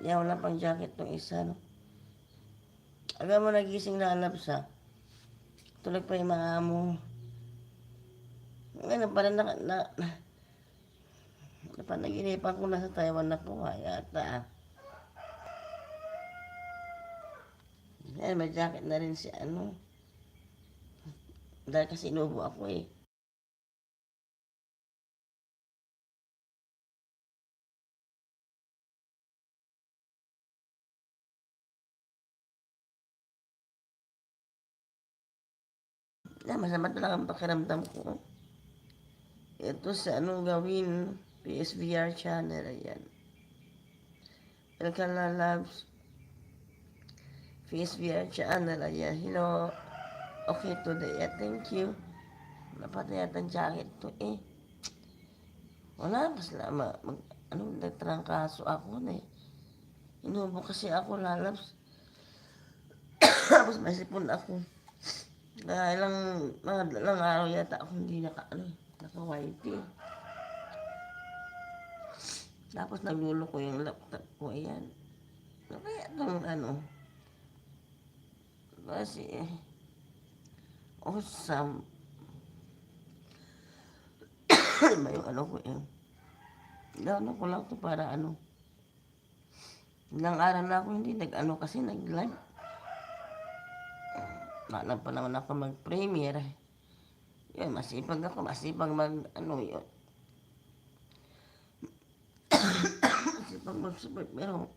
Yan, wala pang jacket tong isa, no? Aga mo nagising na alabs, ha? Tulog pa yung mga amo. Ngayon, parang napanaginipan ko na sa Taiwan na po, yata, ah. Yan, may jacket na rin si ano. Dahil kasi inubo ako, eh. Yan, masama talaga ang pakiramdam ko. Ito sa anong gawin, PSVR channel, ayan. Welcome na loves. PSVR channel, ayan. Hello. Okay today, yeah, thank you. Napatay yata ang jacket to, eh. Wala, mas lama. Nagtrangkaso ako na, eh. Inubo kasi ako, lalabs. Tapos may sipon ako. Kaya ilang araw yata ako hindi naka-white, eh. Tapos naglulo ko yung laptop ko, ayan. Kaya itong kasi awesome. May yung ko, eh. Download ko lang to para ilang araw na ako hindi kasi nag-live. Nalang pa naman ako mag-premiere. Yun, masipag yun. Masipag mag-support, pero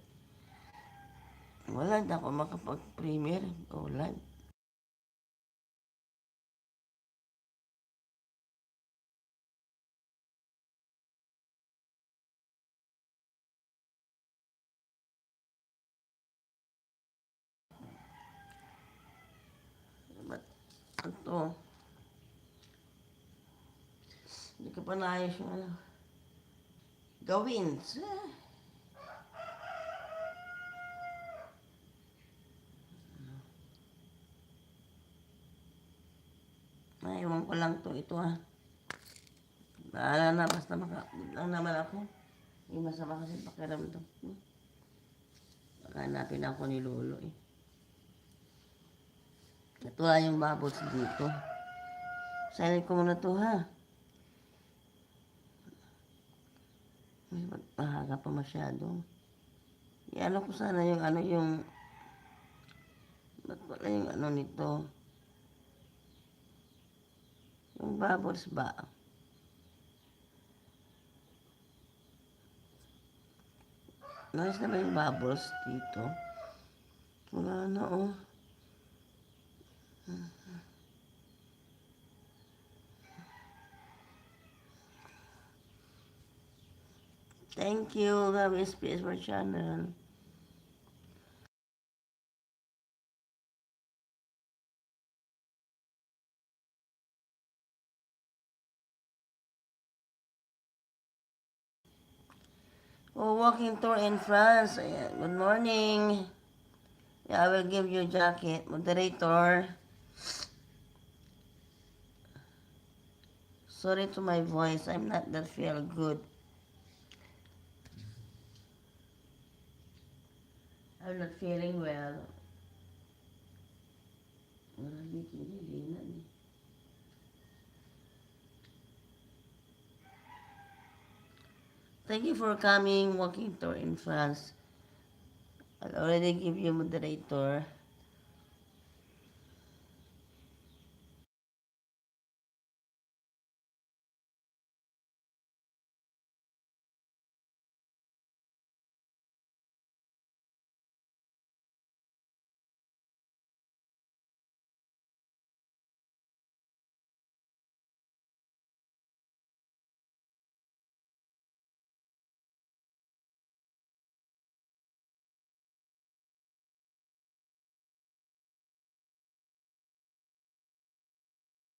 wala na ako makapag-premiere o live. Ba't ito? Hindi ka pa naayos yung gawin. Naiwan ko lang ito, ha. Bahala na, basta lang naman ako. Hindi masama kasi pakiramdam ko. Baka hanapin ako ni Lolo, eh. Natuwa yung bubbles dito. Silent ko muna to, ha. Mahaga pa masyado. Iano ko sana yung ba't pala yung nito? Yung bubbles ba? Nais na ba yung bubbles dito? Wala na, oh. Thank you, love SPS for channel. Oh, walking tour in France. Ayan. Good morning. Yeah, I will give you a jacket. Moderator. Sorry to my voice. I'm not that feel good. I'm not feeling well. Thank you for coming, walking tour in France. I'll already give you moderator.